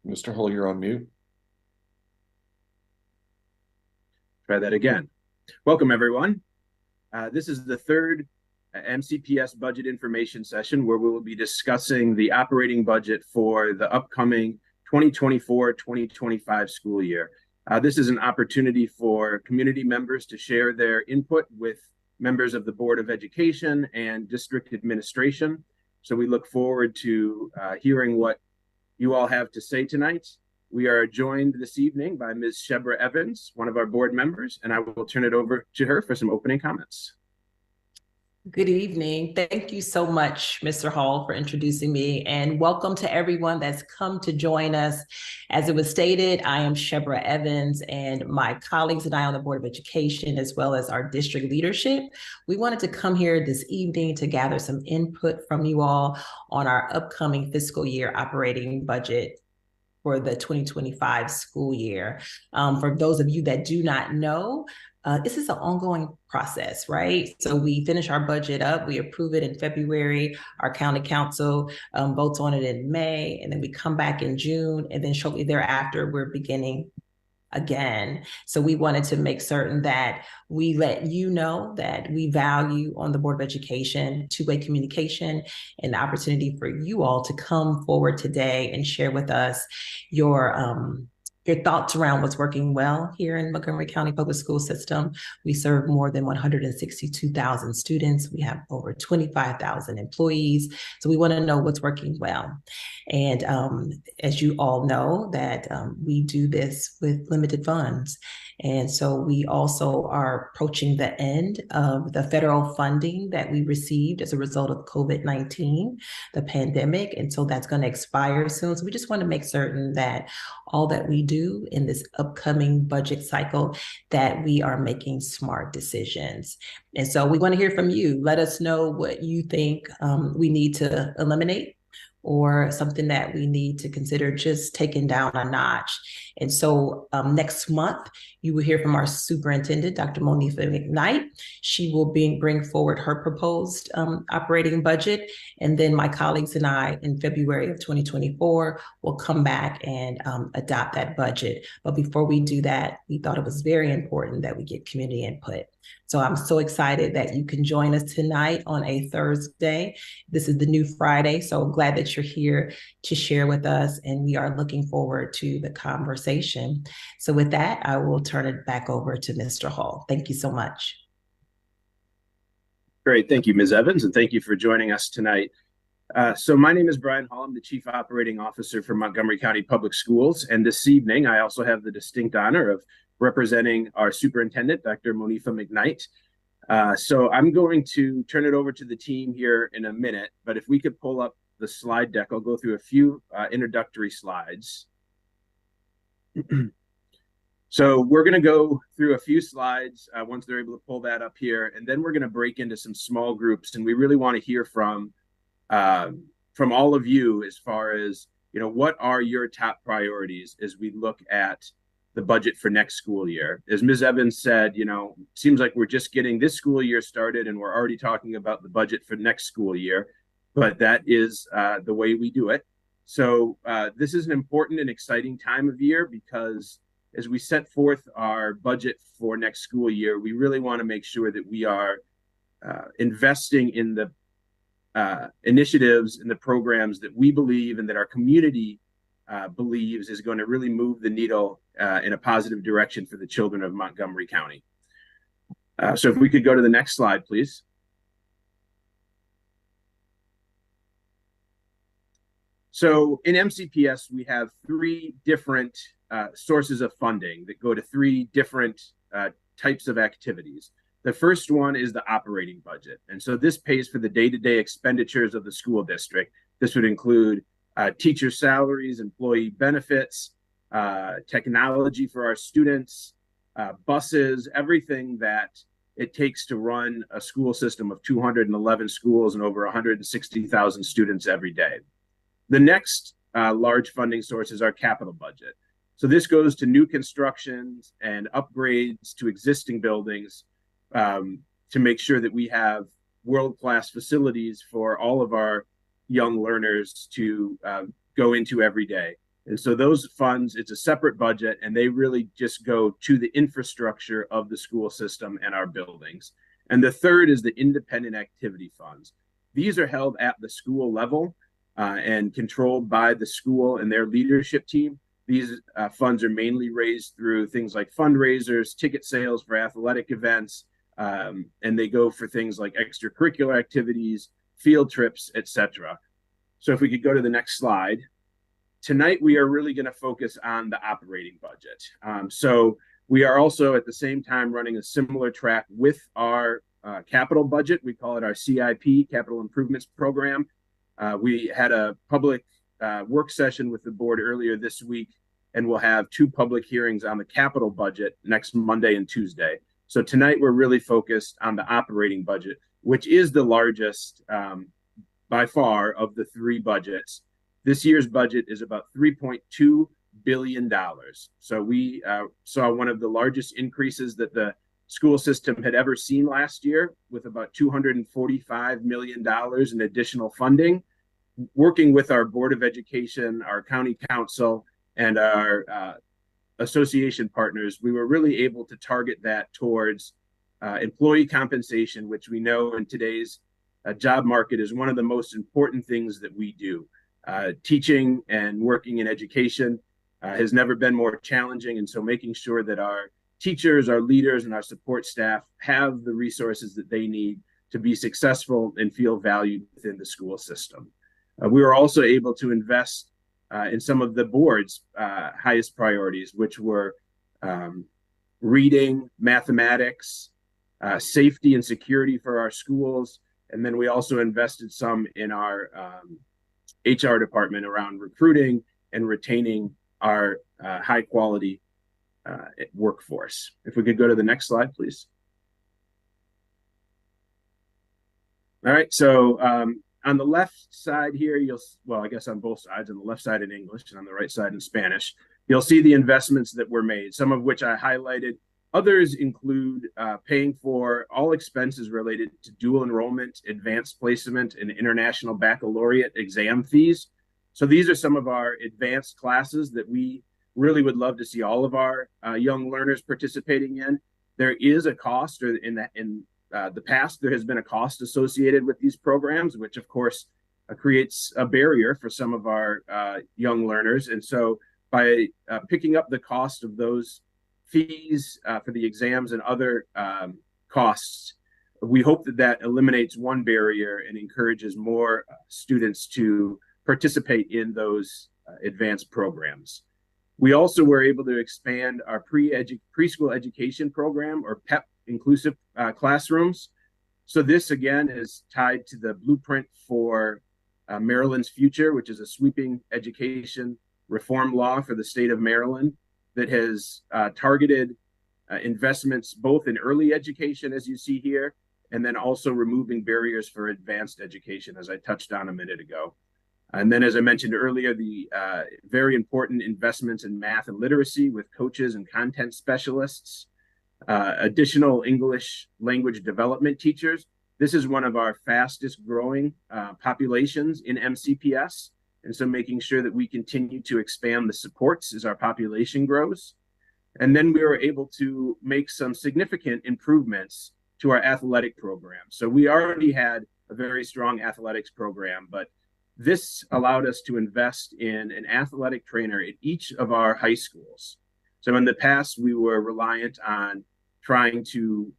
Mr. Hull, you're on mute. Try that again. Welcome, everyone. This is the third MCPS budget information session where we will be discussing the operating budget for the upcoming 2024-2025 school year. This is an opportunity for community members to share their input with members of the Board of Education and district administration. So we look forward to hearing what you all have to say tonight. We are joined this evening by Ms. Shebra Evans, one of our board members, and I will turn it over to her for some opening comments. Good evening. Thank you so much, Mr. Hall, for introducing me, and welcome to everyone that's come to join us. As it was stated, I am Shebra Evans, and my colleagues and I on the Board of Education, as well as our district leadership, we wanted to come here this evening to gather some input from you all on our upcoming fiscal year operating budget for the 2025 school year. For those of you that do not know, this is an ongoing process, right? So we finish our budget up, we approve it in February, our county council votes on it in May, and then we come back in June, and then shortly thereafter, we're beginning again. So we wanted to make certain that we let you know that we value on the Board of Education two-way communication and the opportunity for you all to come forward today and share with us your thoughts around what's working well here in Montgomery County Public School System. We serve more than 162,000 students. We have over 25,000 employees. So we want to know what's working well. And as you all know, that we do this with limited funds. And so we also are approaching the end of the federal funding that we received as a result of COVID-19, the pandemic. And so that's going to expire soon. So we just want to make certain that all that we do in this upcoming budget cycle, that we are making smart decisions. And so we want to hear from you. Let us know what you think we need to eliminate, or something that we need to consider just taking down a notch. And so next month, you will hear from our superintendent, Dr. Monifa McKnight. She will bring forward her proposed operating budget. And then my colleagues and I in February of 2024 will come back and adopt that budget. But before we do that, we thought it was very important that we get community input. So I'm so excited that you can join us tonight on a Thursday. This is the new Friday, so I'm glad that you're here to share with us, and we are looking forward to the conversation. So with that, I will turn it back over to Mr. Hall. Thank you so much. Great. Thank you, Ms. Evans, and thank you for joining us tonight. So my name is Brian Hall. I'm the Chief Operating Officer for Montgomery County Public Schools, and this evening I also have the distinct honor of representing our superintendent, Dr. Monifa McKnight. So I'm going to turn it over to the team here in a minute, but if we could pull up the slide deck, I'll go through a few introductory slides. So we're going to go through a few slides once they're able to pull that up here, and then we're going to break into some small groups, and we really want to hear from all of you as far as, what are your top priorities as we look at the budget for next school year. As Ms. Evans said, seems like we're just getting this school year started and we're already talking about the budget for next school year, but that is the way we do it. So this is an important and exciting time of year, because as we set forth our budget for next school year, we really want to make sure that we are investing in the initiatives and the programs that we believe and that our community believes is going to really move the needle in a positive direction for the children of Montgomery County. So if we could go to the next slide, please. So in MCPS, we have three different sources of funding that go to three different types of activities. The first one is the operating budget. And so this pays for the day-to-day expenditures of the school district. This would include teacher salaries, employee benefits, technology for our students, buses, everything that it takes to run a school system of 211 schools and over 160,000 students every day. The next large funding source is our capital budget. So this goes to new constructions and upgrades to existing buildings to make sure that we have world-class facilities for all of our young learners to go into every day. And so those funds, it's a separate budget, and they really just go to the infrastructure of the school system and our buildings. And the third is the independent activity funds. These are held at the school level and controlled by the school and their leadership team. These funds are mainly raised through things like fundraisers, ticket sales for athletic events, and they go for things like extracurricular activities, field trips, etc. So if we could go to the next slide. Tonight, we are really going to focus on the operating budget. So we are also at the same time running a similar track with our capital budget. We call it our CIP, Capital Improvements Program. We had a public work session with the board earlier this week, and we'll have 2 public hearings on the capital budget next Monday and Tuesday. So tonight, we're really focused on the operating budget, which is the largest by far of the 3 budgets. This year's budget is about $3.2 billion. So we saw one of the largest increases that the school system had ever seen last year, with about $245 million in additional funding. Working with our Board of Education, our county council, and our association partners, we were really able to target that towards employee compensation, which we know in today's job market is one of the most important things that we do. Teaching and working in education has never been more challenging. And so making sure that our teachers, our leaders, and our support staff have the resources that they need to be successful and feel valued within the school system. We were also able to invest in some of the board's highest priorities, which were reading, mathematics, safety and security for our schools. And then we also invested some in our HR department around recruiting and retaining our high quality workforce. If we could go to the next slide, please. All right, so on the left side here, I guess on both sides, on the left side in English and on the right side in Spanish, you'll see the investments that were made, some of which I highlighted. Others include paying for all expenses related to dual enrollment, advanced placement, and international baccalaureate exam fees. So these are some of our advanced classes that we really would love to see all of our young learners participating in. There is a cost, or in the past, there has been a cost associated with these programs, which of course creates a barrier for some of our young learners. And so by picking up the cost of those fees for the exams and other costs, we hope that that eliminates one barrier and encourages more students to participate in those advanced programs. We also were able to expand our preschool education program, or PEP, inclusive classrooms. So this, again, is tied to the blueprint for Maryland's future, which is a sweeping education reform law for the state of Maryland that has targeted investments both in early education, as you see here, and then also removing barriers for advanced education, as I touched on a minute ago. And then, as I mentioned earlier, the very important investments in math and literacy with coaches and content specialists, additional English language development teachers. This is one of our fastest growing populations in MCPS. And so making sure that we continue to expand the supports as our population grows. And then we were able to make some significant improvements to our athletic program. So we already had a very strong athletics program, but this allowed us to invest in an athletic trainer at each of our high schools. So in the past, we were reliant on trying to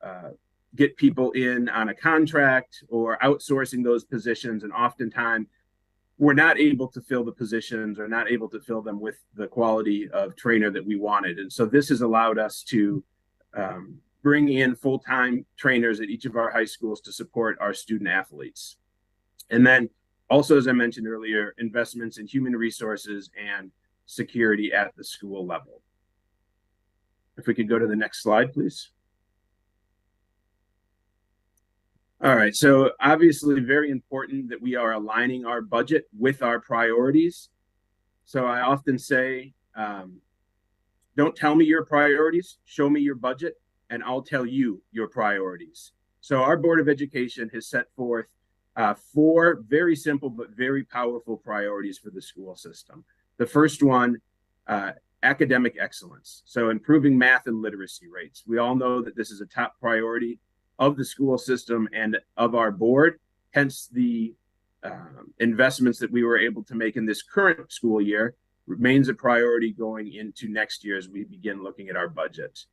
get people in on a contract or outsourcing those positions. And oftentimes, we're not able to fill the positions or not able to fill them with the quality of trainer that we wanted. And so this has allowed us to bring in full-time trainers at each of our high schools to support our student athletes. And then also, as I mentioned earlier, investments in human resources and security at the school level. If we could go to the next slide, please. All right, so obviously very important that we are aligning our budget with our priorities. So I often say, don't tell me your priorities, show me your budget, and I'll tell you your priorities. So our Board of Education has set forth 4 very simple but very powerful priorities for the school system. The first one, academic excellence. So improving math and literacy rates. We all know that this is a top priority of the school system and of our board, hence the investments that we were able to make in this current school year remains a priority going into next year as we begin looking at our budget.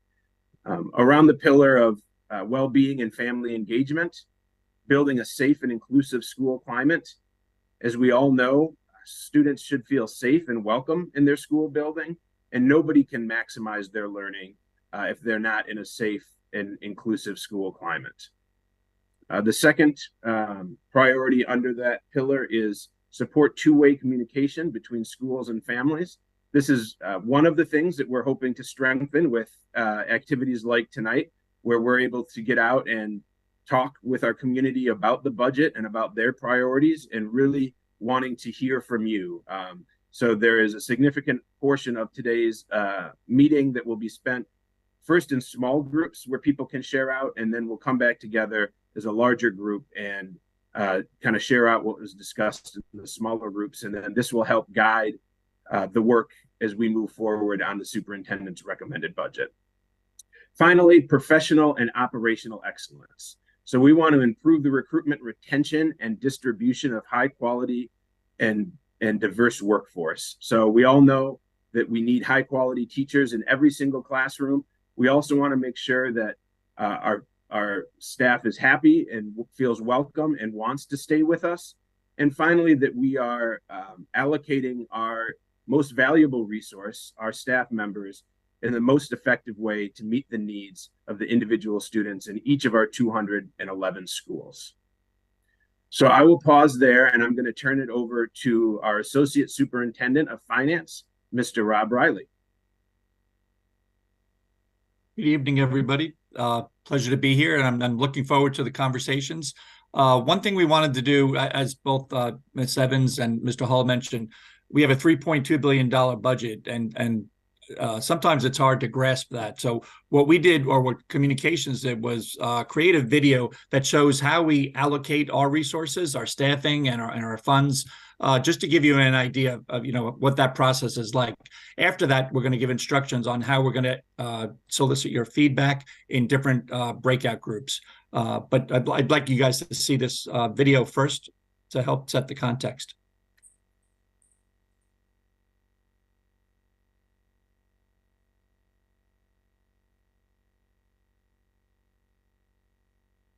Around the pillar of well-being and family engagement, building a safe and inclusive school climate. As we all know, students should feel safe and welcome in their school building, and nobody can maximize their learning if they're not in a safe and inclusive school climate. The second priority under that pillar is support two-way communication between schools and families. This is one of the things that we're hoping to strengthen with activities like tonight, where we're able to get out and talk with our community about the budget and about their priorities and really wanting to hear from you. So there is a significant portion of today's meeting that will be spent first in small groups where people can share out, and then we'll come back together as a larger group and kind of share out what was discussed in the smaller groups. And then this will help guide the work as we move forward on the superintendent's recommended budget. Finally, professional and operational excellence. So we want to improve the recruitment, retention, and distribution of high quality and diverse workforce. So we all know that we need high quality teachers in every single classroom. We also want to make sure that our staff is happy and feels welcome and wants to stay with us. And finally, that we are allocating our most valuable resource, our staff members, in the most effective way to meet the needs of the individual students in each of our 211 schools. So I will pause there, and I'm going to turn it over to our Associate Superintendent of Finance, Mr. Rob Riley. Good evening, everybody. Pleasure to be here, and I'm looking forward to the conversations. One thing we wanted to do, as both Ms. Evans and Mr. Hall mentioned, we have a $3.2 billion budget, and sometimes it's hard to grasp that. So what we did, or what communications did, was create a video that shows how we allocate our resources, our staffing, and our funds, just to give you an idea of what that process is like. After that, we're going to give instructions on how we're going to solicit your feedback in different breakout groups. But I'd like you guys to see this video first to help set the context.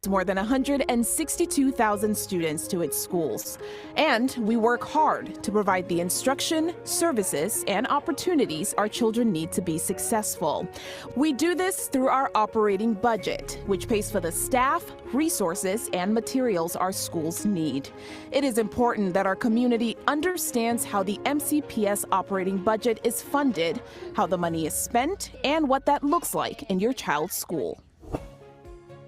More than 162,000 students to its schools. And we work hard to provide the instruction, services, and opportunities our children need to be successful. We do this through our operating budget, which pays for the staff, resources, and materials our schools need. It is important that our community understands how the MCPS operating budget is funded, how the money is spent, and what that looks like in your child's school.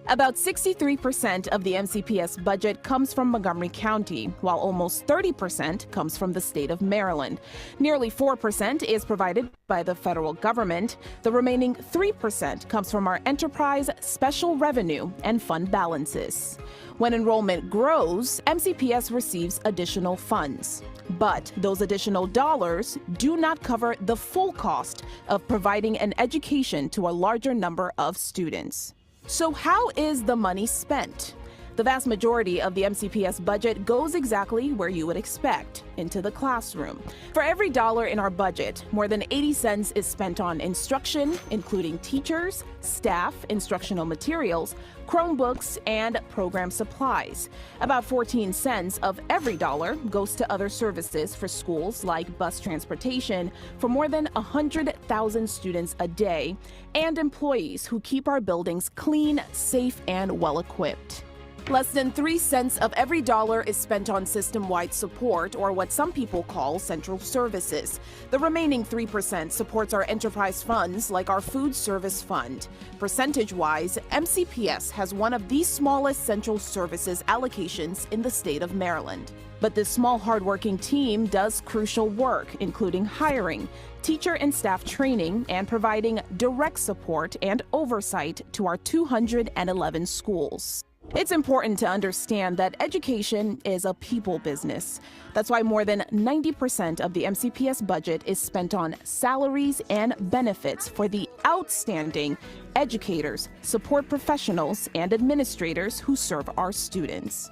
About 63% of the MCPS budget comes from Montgomery County, while almost 30% comes from the state of Maryland. Nearly 4% is provided by the federal government. The remaining 3% comes from our enterprise, special revenue, and fund balances. When enrollment grows, MCPS receives additional funds. But those additional dollars do not cover the full cost of providing an education to a larger number of students. So how is the money spent? The vast majority of the MCPS budget goes exactly where you would expect, into the classroom. For every dollar in our budget, more than 80 cents is spent on instruction, including teachers, staff, instructional materials, Chromebooks, and program supplies. About 14 cents of every dollar goes to other services for schools like bus transportation for more than 100,000 students a day, and employees who keep our buildings clean, safe, and well-equipped. Less than 3 cents of every dollar is spent on system-wide support, or what some people call central services. The remaining 3% supports our enterprise funds, like our food service fund. Percentage-wise, MCPS has one of the smallest central services allocations in the state of Maryland. But this small, hardworking team does crucial work, including hiring, teacher and staff training, and providing direct support and oversight to our 211 schools. It's important to understand that education is a people business. That's why more than 90% of the MCPS budget is spent on salaries and benefits for the outstanding educators, support professionals, and administrators who serve our students.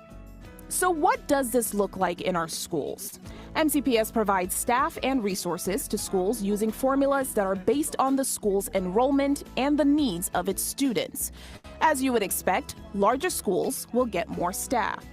So what does this look like in our schools? MCPS provides staff and resources to schools using formulas that are based on the school's enrollment and the needs of its students. As you would expect, larger schools will get more staff.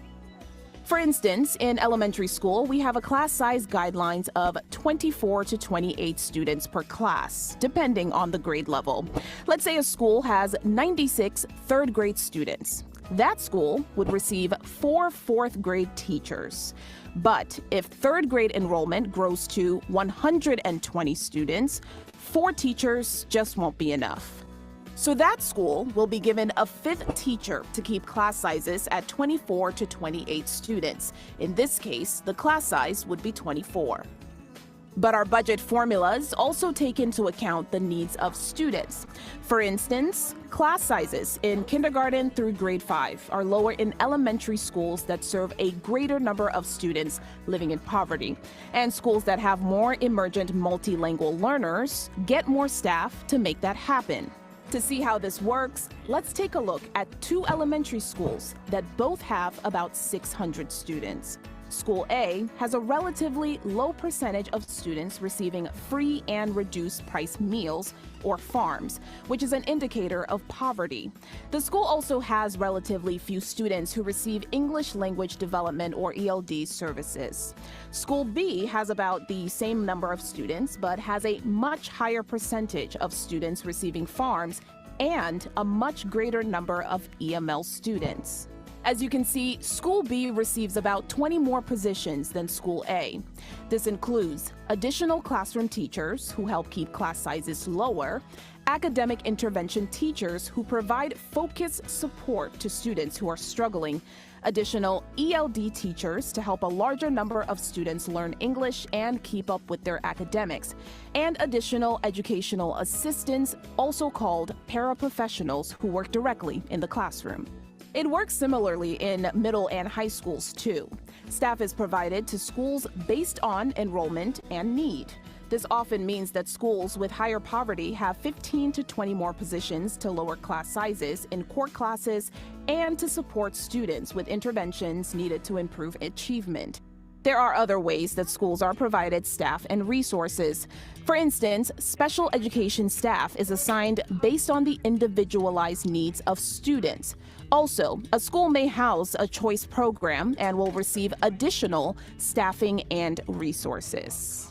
For instance, in elementary school, we have a class size guidelines of 24 to 28 students per class, depending on the grade level. Let's say a school has 96 third grade students. That school would receive 4 fourth grade teachers. But if third grade enrollment grows to 120 students, 4 teachers just won't be enough. So that school will be given a 5th teacher to keep class sizes at 24 to 28 students. In this case, the class size would be 24. But our budget formulas also take into account the needs of students. For instance, class sizes in kindergarten through grade 5 are lower in elementary schools that serve a greater number of students living in poverty. And schools that have more emergent multilingual learners get more staff to make that happen. To see how this works, let's take a look at 2 elementary schools that both have about 600 students. School A has a relatively low percentage of students receiving free and reduced price meals, or FARMs, which is an indicator of poverty. The school also has relatively few students who receive English language development, or ELD, services. School B has about the same number of students, but has a much higher percentage of students receiving FARMs and a much greater number of EML students. As you can see, School B receives about 20 more positions than School A. This includes additional classroom teachers who help keep class sizes lower, academic intervention teachers who provide focused support to students who are struggling, additional ELD teachers to help a larger number of students learn English and keep up with their academics, and additional educational assistants, also called paraprofessionals, who work directly in the classroom. It works similarly in middle and high schools too. Staff is provided to schools based on enrollment and need. This often means that schools with higher poverty have 15 to 20 more positions to lower class sizes in core classes and to support students with interventions needed to improve achievement. There are other ways that schools are provided staff and resources. For instance, special education staff is assigned based on the individualized needs of students. Also, a school may house a choice program and will receive additional staffing and resources.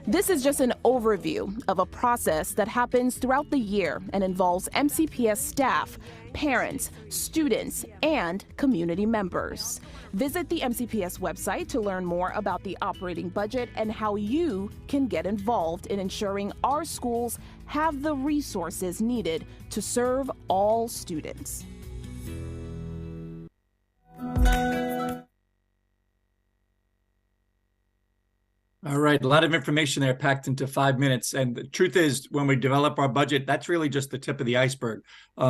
This is just an overview of a process that happens throughout the year and involves MCPS staff, parents, students, and community members. Visit the MCPS website to learn more about the operating budget and how you can get involved in ensuring our schools have the resources needed to serve all students. All right, a lot of information there packed into 5 minutes. And the truth is, when we develop our budget, that's really just the tip of the iceberg.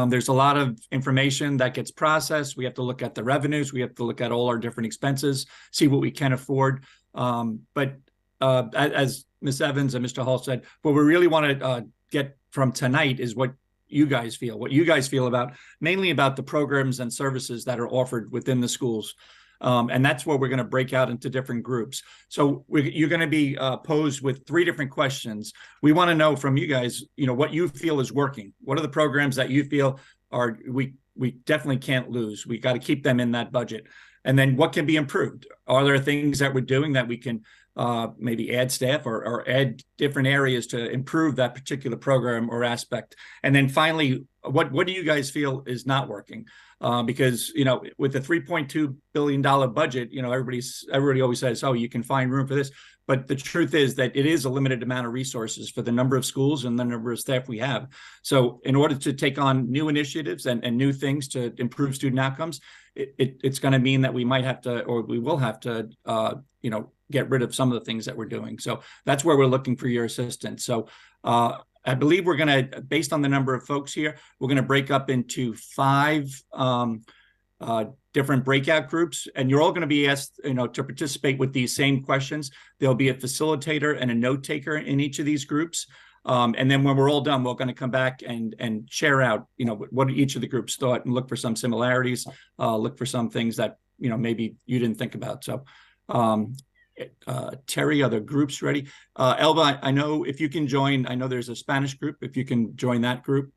There's a lot of information that gets processed. We have to look at the revenues. We have to look at all our different expenses, see what we can afford. But as Ms. Evans and Mr. Hall said, what we really want to get from tonight is what you guys feel about, mainly about the programs and services that are offered within the schools. And that's where we're going to break out into different groups. So you're going to be posed with 3 different questions. We want to know from you guys, what you feel is working. What are the programs that you feel are we definitely can't lose? We got to keep them in that budget. And then what can be improved? Are there things that we're doing that we can maybe add staff or add different areas to improve that particular program or aspect? And then finally, what do you guys feel is not working? Because, with the $3.2 billion budget, everybody always says, oh, you can find room for this. But the truth is that it is a limited amount of resources for the number of schools and the number of staff we have. So in order to take on new initiatives and new things to improve student outcomes, it's going to mean that we might have to, or we will have to, get rid of some of the things that we're doing. So that's where we're looking for your assistance. So I believe we're going to, based on the number of folks here, we're going to break up into 5 different breakout groups, and you're all going to be asked, to participate with these same questions. There'll be a facilitator and a note taker in each of these groups. And then when we're all done, we're going to come back and share out, what each of the groups thought and look for some similarities, look for some things that, maybe you didn't think about. So, Terry, are the groups ready? Elba, I know if you can join, I know there's a Spanish group, if you can join that group.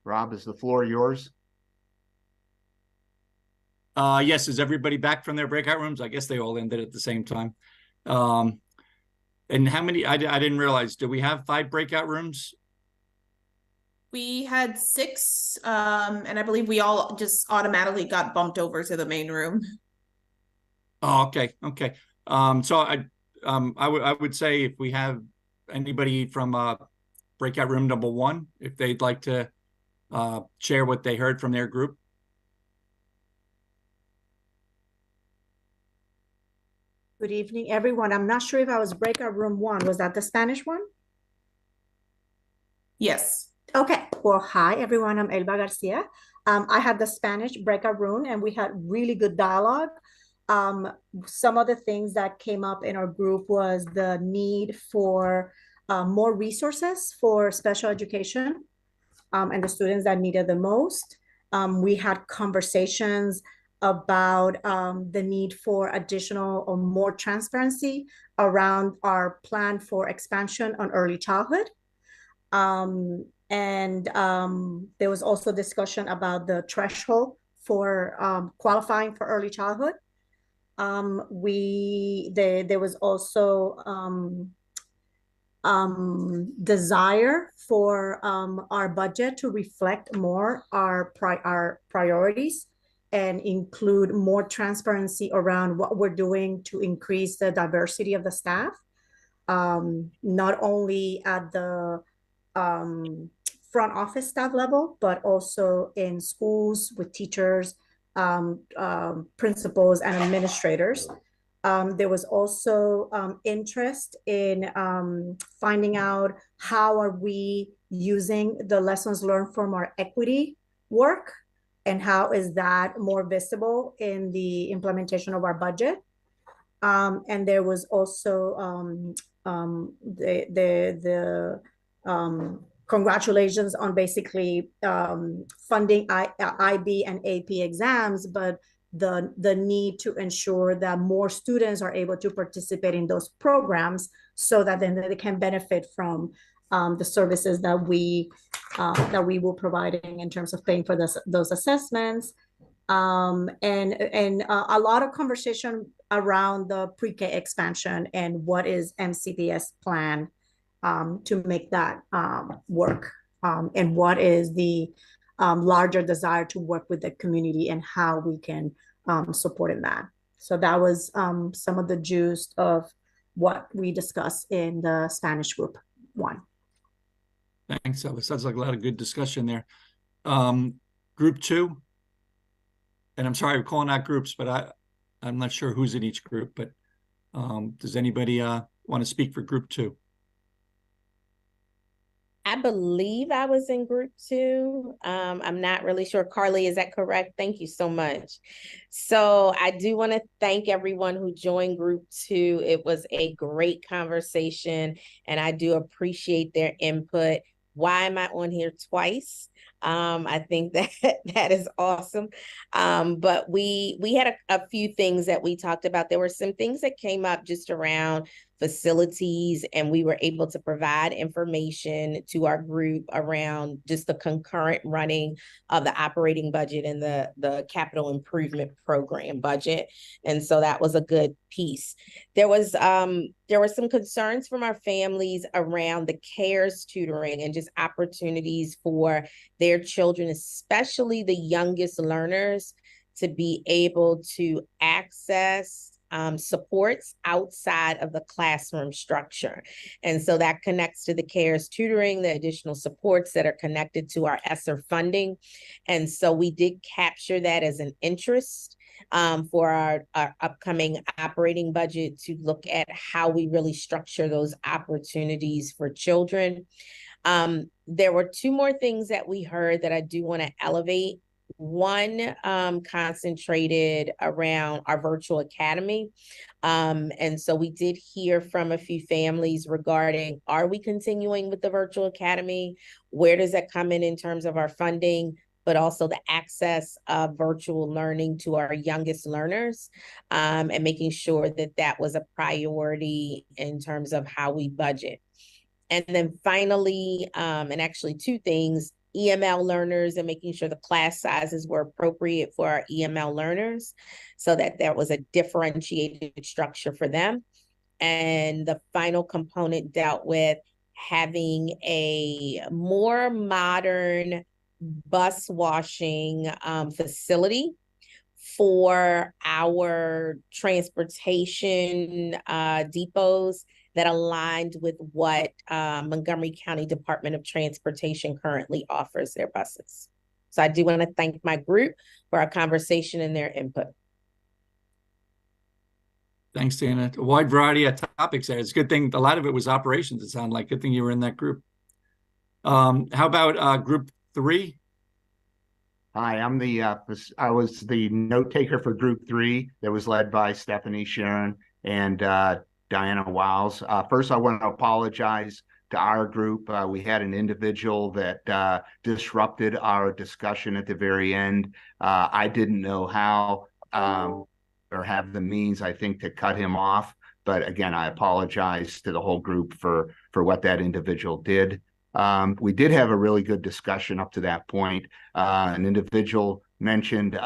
Rob, is the floor yours? Yes, is everybody back from their breakout rooms? I guess they all ended at the same time. And how many, I didn't realize, do we have 5 breakout rooms? We had 6, and I believe we all just automatically got bumped over to the main room. Oh, okay. Okay. So I would say if we have anybody from breakout room number 1, if they'd like to share what they heard from their group. Good evening, everyone. I'm not sure if I was breakout room 1. Was that the Spanish one? Yes. Okay. Well, hi, everyone. I'm Elba Garcia. I had the Spanish breakout room, and we had really good dialogue. Some of the things that came up in our group was the need for more resources for special education and the students that needed the most. We had conversations about the need for additional or more transparency around our plan for expansion on early childhood. There was also discussion about the threshold for qualifying for early childhood. There was also desire for our budget to reflect more our priorities and include more transparency around what we're doing to increase the diversity of the staff, not only at the front office staff level, but also in schools with teachers, principals, and administrators. There was also interest in finding out how are we using the lessons learned from our equity work, and how is that more visible in the implementation of our budget. And there was also congratulations on basically funding IB and AP exams, but the need to ensure that more students are able to participate in those programs so that then they can benefit from the services that we will providing in terms of paying for those assessments. And a lot of conversation around the pre-K expansion and what is MCPS plan to make that work, and what is the larger desire to work with the community and how we can support in that. So that was some of the juice of what we discussed in the Spanish group 1. Thanks. That sounds like a lot of good discussion there. Group 2, and I'm sorry, we're calling out groups, but I'm not sure who's in each group, but does anybody want to speak for group 2? I believe I was in group 2. I'm not really sure. Carly, is that correct? Thank you so much. So I do want to thank everyone who joined group 2. It was a great conversation, and I do appreciate their input. Why am I on here twice? I think that is awesome. But we had a few things that we talked about. There were some things that came up just around facilities, and we were able to provide information to our group around just the concurrent running of the operating budget and the capital improvement program budget. And so that was a good piece. There were some concerns from our families around the CARES tutoring and just opportunities for their children, especially the youngest learners, to be able to access supports outside of the classroom structure. And so that connects to the CARES tutoring, the additional supports that are connected to our ESSER funding. And so we did capture that as an interest for our upcoming operating budget, to look at how we really structure those opportunities for children. There were 2 more things that we heard that I do want to elevate. One concentrated around our virtual academy. And so we did hear from a few families regarding, are we continuing with the virtual academy? Where does that come in terms of our funding, but also the access of virtual learning to our youngest learners, and making sure that that was a priority in terms of how we budget. And then finally, and actually 2 things, EML learners and making sure the class sizes were appropriate for our EML learners so that there was a differentiated structure for them. And the final component dealt with having a more modern bus washing facility for our transportation depots that aligned with what Montgomery County Department of Transportation currently offers their buses. So I do want to thank my group for our conversation and their input. Thanks, Dana. A wide variety of topics there. It's a good thing. A lot of it was operations, it sounded like. Good thing you were in that group. How about group 3? Hi, I was the note taker for group 3 that was led by Stephanie Sharon and Diana Wiles. First, I want to apologize to our group. We had an individual that disrupted our discussion at the very end. I didn't know how or have the means, I think, to cut him off. But again, I apologize to the whole group for what that individual did. We did have a really good discussion up to that point. An individual mentioned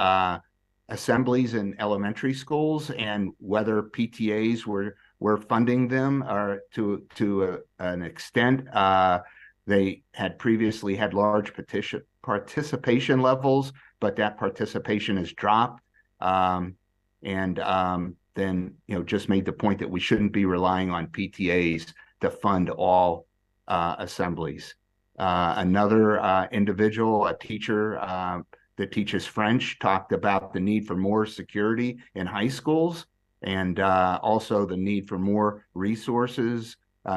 assemblies in elementary schools and whether PTAs were funding them or to an extent. They had previously had large participation levels, but that participation has dropped. Then just made the point that we shouldn't be relying on PTAs to fund all assemblies. Another individual, a teacher that teaches French, talked about the need for more security in high schools and also the need for more resources,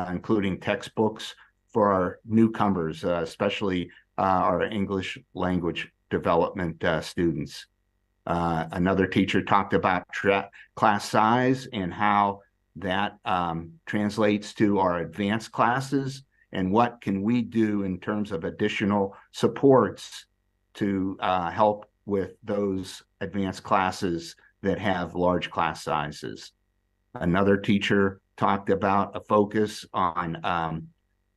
including textbooks for our newcomers, especially our English language development students. Another teacher talked about class size and how that translates to our advanced classes and what can we do in terms of additional supports to help with those advanced classes that have large class sizes. Another teacher talked about a focus on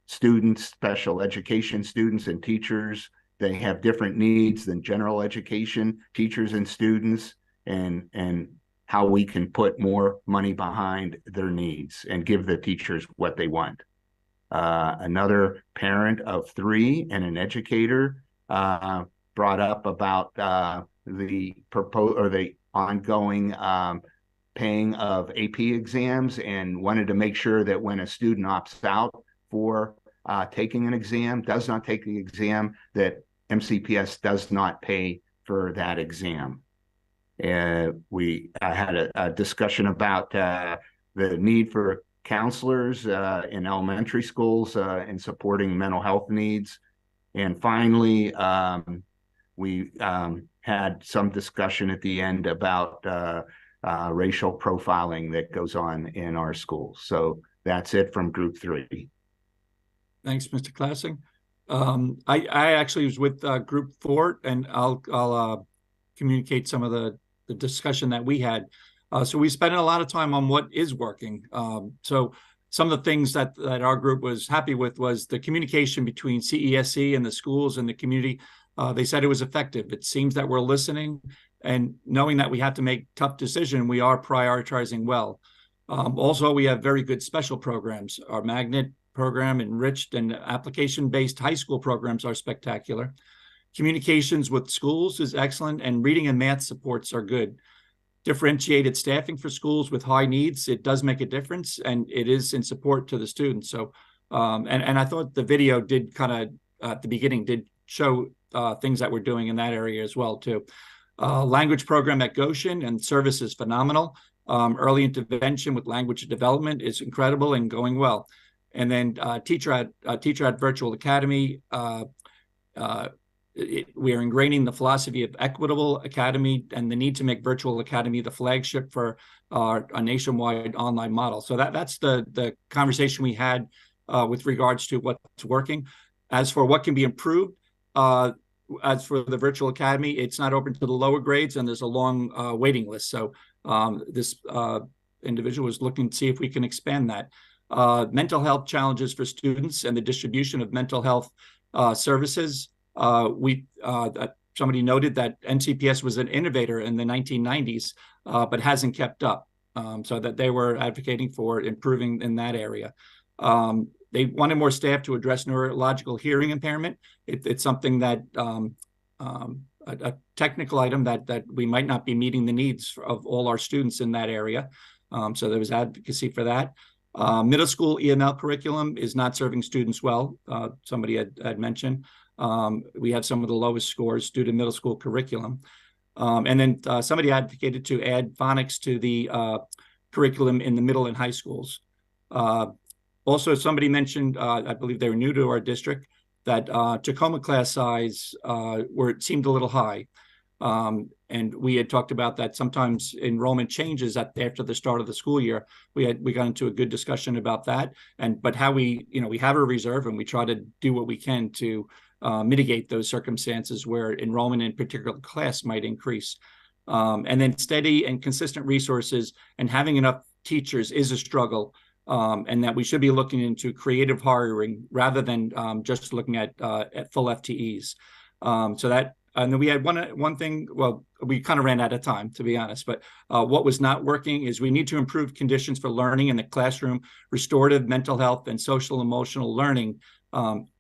students, special education students and teachers. They have different needs than general education teachers and students, and how we can put more money behind their needs and give the teachers what they want. Another parent of 3 and an educator brought up about the ongoing paying of AP exams and wanted to make sure that when a student opts out for taking an exam, does not take the exam, that MCPS does not pay for that exam. We had a discussion about the need for counselors in elementary schools in supporting mental health needs. And finally, we had some discussion at the end about racial profiling that goes on in our schools. So that's it from group 3. Thanks, Mr. Classing. I actually was with group 4, and I'll communicate some of the discussion that we had. So we spent a lot of time on what is working. So some of the things that our group was happy with was the communication between CESE and the schools and the community. They said it was effective. It seems that we're listening, and knowing that we have to make tough decisions, we are prioritizing well. Also, we have very good special programs. Our magnet program, enriched and application-based high school programs are spectacular. Communications with schools is excellent, and reading and math supports are good. Differentiated staffing for schools with high needs, it does make a difference, and it is in support to the students. So, and I thought the video did kind of, at the beginning, did show things that we're doing in that area as well, too. Language program at Goshen and service is phenomenal. Early intervention with language development is incredible and going well. And then teacher at Virtual Academy, we are ingraining the philosophy of equitable academy and the need to make Virtual Academy the flagship for a nationwide online model. So that's the conversation we had with regards to what's working. As for what can be improved, as for the Virtual Academy, it's not open to the lower grades, and there's a long waiting list. So this individual is looking to see if we can expand that. Mental health challenges for students and the distribution of mental health services. somebody noted that MCPS was an innovator in the 1990s, but hasn't kept up. So that they were advocating for improving in that area. They wanted more staff to address neurological hearing impairment. It's something that a technical item that we might not be meeting the needs of all our students in that area. So there was advocacy for that. Middle school EML curriculum is not serving students well. Somebody had mentioned. We have some of the lowest scores due to middle school curriculum. And then somebody advocated to add phonics to the curriculum in the middle and high schools. Also, somebody mentioned, I believe they were new to our district, that Tacoma class size it seemed a little high. And we had talked about that sometimes enrollment changes after the start of the school year. We got into a good discussion about that, but how we have a reserve and we try to do what we can to mitigate those circumstances where enrollment in a particular class might increase. And then steady and consistent resources and having enough teachers is a struggle, and that we should be looking into creative hiring rather than just looking at full FTEs. And then we had one thing, well, we kind of ran out of time, to be honest, but what was not working is we need to improve conditions for learning in the classroom, restorative mental health, and social emotional learning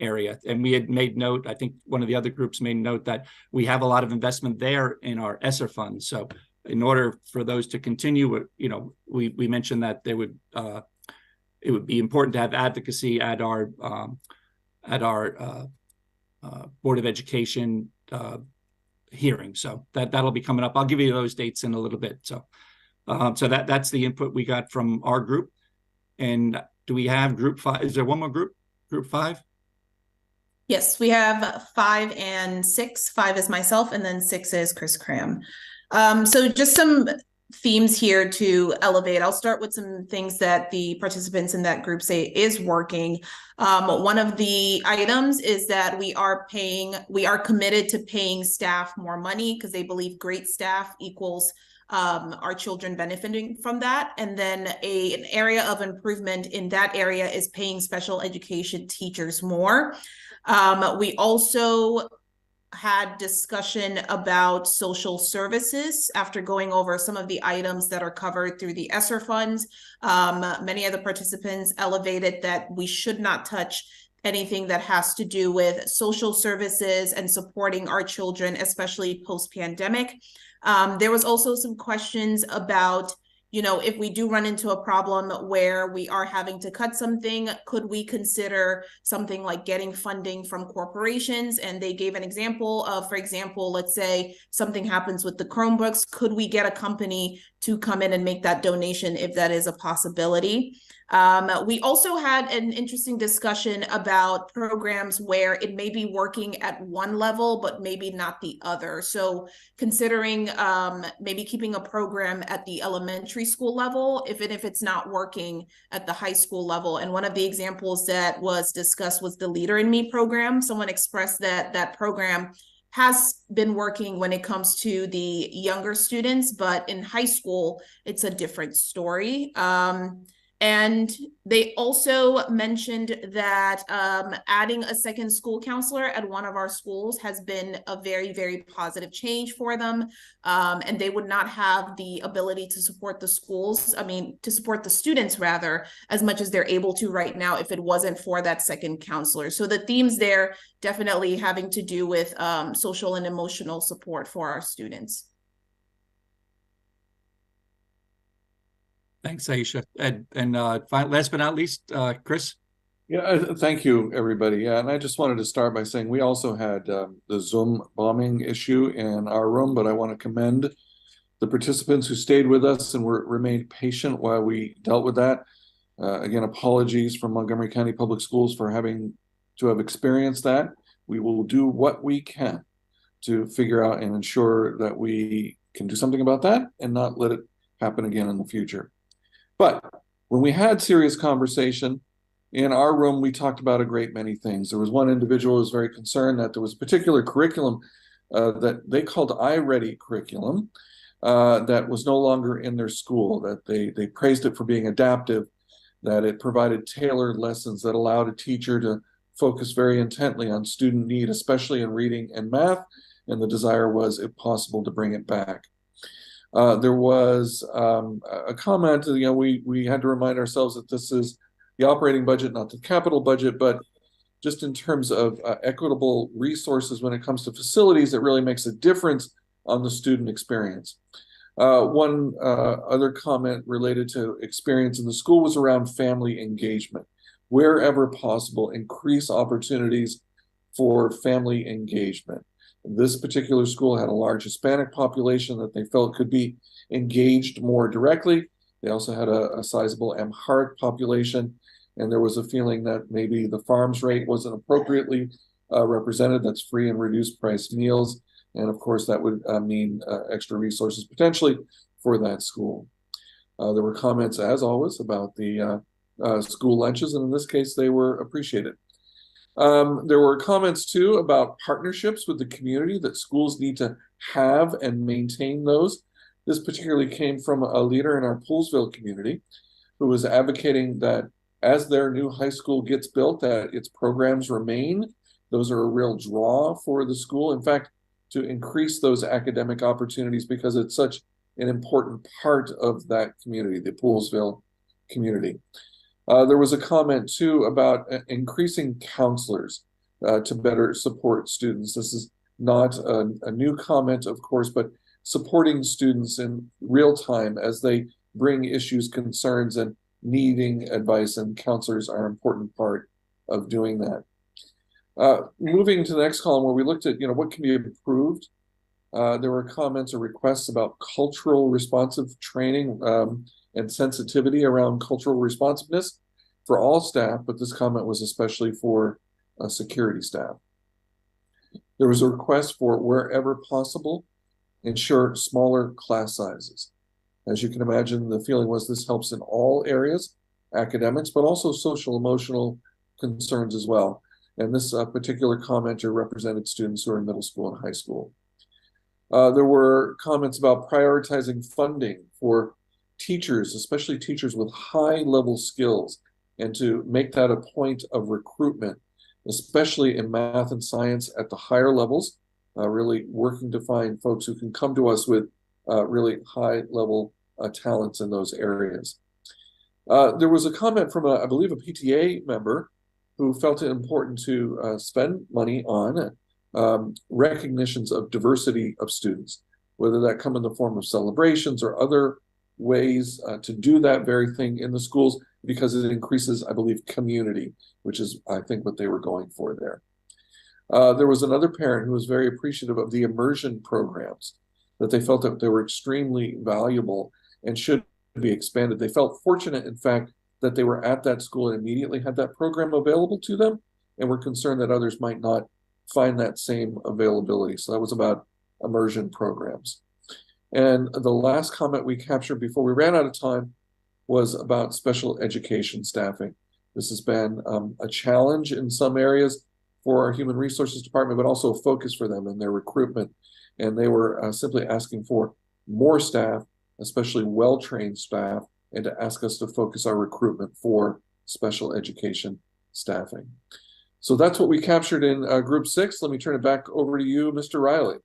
area. And we had made note, I think one of the other groups made note that we have a lot of investment there in our ESSER funds. So in order for those to continue, we mentioned that it would be important to have advocacy at our Board of Education hearing. So that'll be coming up. I'll give you those dates in a little bit. So that's the input we got from our group. And do we have group 5? Is there one more group? Group 5? Yes, we have 5 and 6. 5 is myself, and then 6 is Chris Cram. So just some themes here to elevate. I'll start with some things that the participants in that group say is working. One of the items is that we are committed to paying staff more money because they believe great staff equals our children benefiting from that. And then an area of improvement in that area is paying special education teachers more. We also had discussion about social services after going over some of the items that are covered through the ESSER funds. Many of the participants elevated that we should not touch anything that has to do with social services and supporting our children, especially post-pandemic. There was also some questions about, if we do run into a problem where we are having to cut something, could we consider something like getting funding from corporations? And they gave an example of, for example, let's say something happens with the Chromebooks, could we get a company to come in and make that donation if that is a possibility? We also had an interesting discussion about programs where it may be working at one level, but maybe not the other. So considering maybe keeping a program at the elementary school level, even if it's not working at the high school level. And one of the examples that was discussed was the Leader in Me program. Someone expressed that that program has been working when it comes to the younger students, but in high school, it's a different story. And they also mentioned that adding a second school counselor at one of our schools has been a very, very positive change for them. And they would not have the ability to support the to support the students rather, as much as they're able to right now if it wasn't for that second counselor. So the themes there definitely having to do with social and emotional support for our students. Thanks, Aisha. And last but not least, Chris. Yeah, thank you, everybody. Yeah, and I just wanted to start by saying we also had the Zoom bombing issue in our room, but I want to commend the participants who stayed with us and remained patient while we dealt with that. Again, apologies from Montgomery County Public Schools for having to have experienced that. We will do what we can to figure out and ensure that we can do something about that and not let it happen again in the future. But when we had serious conversation in our room, we talked about a great many things. There was one individual who was very concerned that there was a particular curriculum that they called iReady curriculum that was no longer in their school, that they praised it for being adaptive, that it provided tailored lessons that allowed a teacher to focused very intently on student need, especially in reading and math, and the desire was, if possible, to bring it back. There was a comment, we had to remind ourselves that this is the operating budget, not the capital budget, but just in terms of equitable resources when it comes to facilities, it really makes a difference on the student experience. One other comment related to experience in the school was around family engagement. Wherever possible, increase opportunities for family engagement. This particular school had a large Hispanic population that they felt could be engaged more directly. They also had a sizable Amharic population, and there was a feeling that maybe the farms rate wasn't appropriately represented. That's free and reduced price meals. And of course, that would mean extra resources potentially for that school. There were comments, as always, about the school lunches, and in this case, they were appreciated. There were comments too about partnerships with the community, that schools need to have and maintain those. This particularly came from a leader in our Poolesville community who was advocating that as their new high school gets built, that its programs remain. Those are a real draw for the school. In fact, to increase those academic opportunities, because it's such an important part of that community, the Poolesville community. There was a comment too about increasing counselors to better support students. This is not a new comment, of course, but supporting students in real time as they bring issues, concerns, and needing advice, and counselors are an important part of doing that. Moving to the next column, where we looked at what can be improved, there were comments or requests about cultural responsive training and sensitivity around cultural responsiveness for all staff, but this comment was especially for security staff. There was a request for, wherever possible, ensure smaller class sizes. As you can imagine, the feeling was this helps in all areas, academics, but also social emotional concerns as well. And this particular commenter represented students who are in middle school and high school. There were comments about prioritizing funding for teachers, especially teachers with high-level skills, and to make that a point of recruitment, especially in math and science at the higher levels, really working to find folks who can come to us with really high-level talents in those areas. There was a comment from, I believe, a PTA member who felt it important to spend money on recognitions of diversity of students, whether that come in the form of celebrations or other ways to do that very thing in the schools, because it increases, I believe, community, which is, I think, what they were going for there. There was another parent who was very appreciative of the immersion programs, that they felt that they were extremely valuable and should be expanded. They felt fortunate, in fact, that they were at that school and immediately had that program available to them, and were concerned that others might not find that same availability. So that was about immersion programs. And the last comment we captured before we ran out of time was about special education staffing. This has been a challenge in some areas for our human resources department, but also a focus for them in their recruitment. And they were simply asking for more staff, especially well-trained staff, and to ask us to focus our recruitment for special education staffing. So that's what we captured in Group 6. Let me turn it back over to you, Mr. Riley.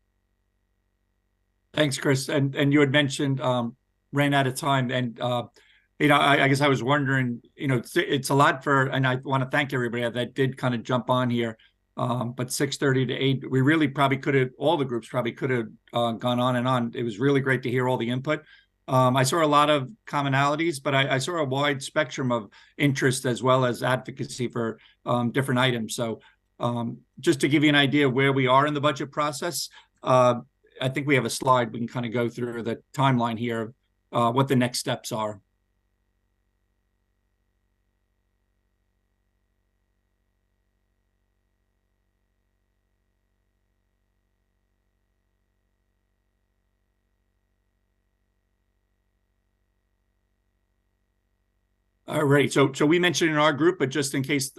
Thanks, Chris. And you had mentioned ran out of time, and I guess I was wondering, it's a lot for, and I want to thank everybody that did kind of jump on here. But 6:30 to 8, we really probably could have, all the groups probably could have gone on and on. It was really great to hear all the input. I saw a lot of commonalities, but I saw a wide spectrum of interest as well as advocacy for different items. So just to give you an idea of where we are in the budget process, I think we have a slide we can kind of go through the timeline here, what the next steps are. All right. So we mentioned in our group, but just in case,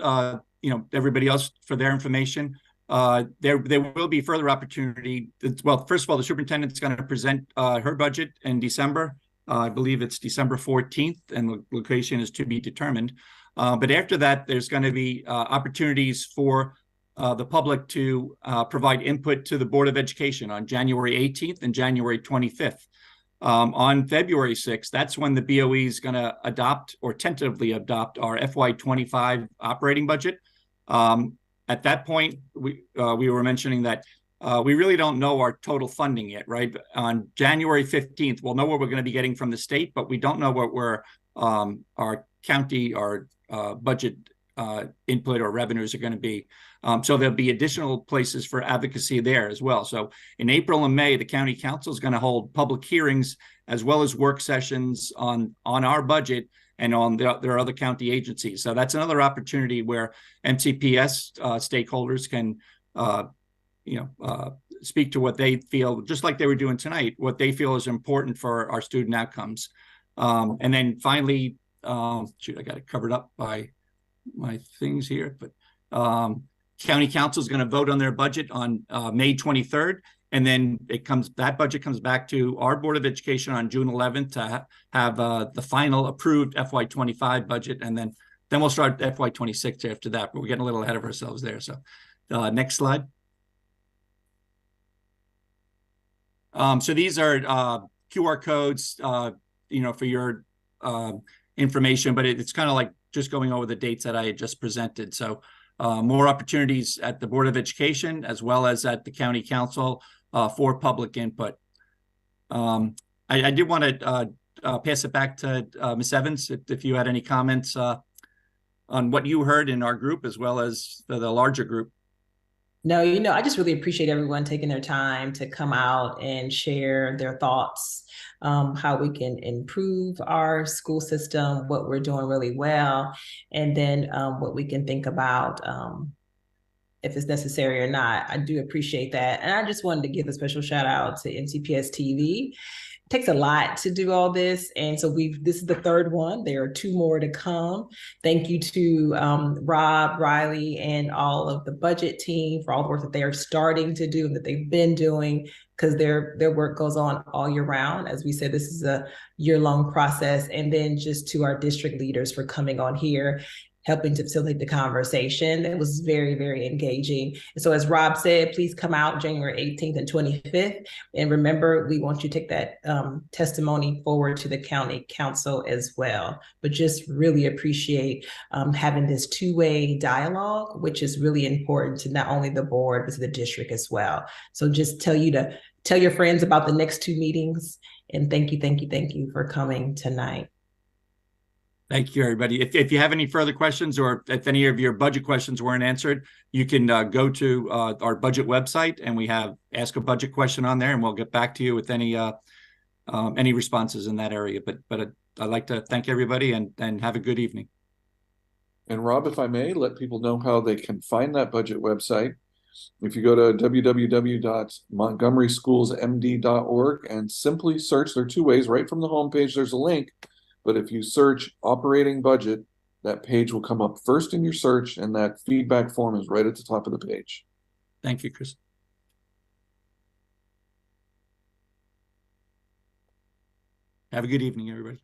everybody else for their information, there will be further opportunity. Well, first of all, the superintendent's going to present her budget in December. I believe it's December 14th, and the location is to be determined. But after that, there's going to be opportunities for the public to provide input to the Board of Education on January 18th and January 25th. On February 6th, that's when the BOE is going to adopt or tentatively adopt our FY25 operating budget. At that point, we were mentioning that we really don't know our total funding yet, right? On January 15th, we'll know what we're going to be getting from the state, but we don't know what our county, our budget input or revenues are going to be. So there'll be additional places for advocacy there as well. So in April and May, the county council is going to hold public hearings as well as work sessions on our budget and on their other county agencies. So that's another opportunity where MCPS stakeholders can, speak to what they feel, just like they were doing tonight, what they feel is important for our student outcomes. And then finally, I got it covered up by my things here, but county council is going to vote on their budget on May 23rd. And then that budget comes back to our Board of Education on June 11th to have the final approved FY25 budget. And then we'll start FY26 after that, but we're getting a little ahead of ourselves there. So next slide. So these are QR codes, for your information, but it's kind of like just going over the dates that I had just presented. So more opportunities at the Board of Education as well as at the County Council for public input. I did want to pass it back to Ms. Evans if you had any comments on what you heard in our group as well as the larger group. No, I just really appreciate everyone taking their time to come out and share their thoughts, how we can improve our school system, what we're doing really well, and then what we can think about if it's necessary or not. I do appreciate that. And I just wanted to give a special shout out to MCPS TV. It takes a lot to do all this. And so this is the third one. There are 2 more to come. Thank you to Rob, Riley, and all of the budget team for all the work that they are starting to do and that they've been doing, because their work goes on all year round. As we said, this is a year-long process. And then just to our district leaders for coming on here, helping to facilitate the conversation. It was very, very engaging. And so as Rob said, please come out January 18th and 25th. And remember, we want you to take that testimony forward to the county council as well. But just really appreciate having this 2-way dialogue, which is really important to not only the board, but to the district as well. So just tell your friends about the next 2 meetings. And thank you for coming tonight. Thank you, everybody. If you have any further questions or if any of your budget questions weren't answered, you can go to our budget website and we have Ask a Budget Question on there, and we'll get back to you with any responses in that area. But I'd like to thank everybody and have a good evening. And Rob, if I may, let people know how they can find that budget website. If you go to www.montgomeryschoolsmd.org and simply search, there are 2 ways. Right from the homepage, there's a link. But if you search operating budget, that page will come up first in your search, and that feedback form is right at the top of the page. Thank you, Chris. Have a good evening, everybody.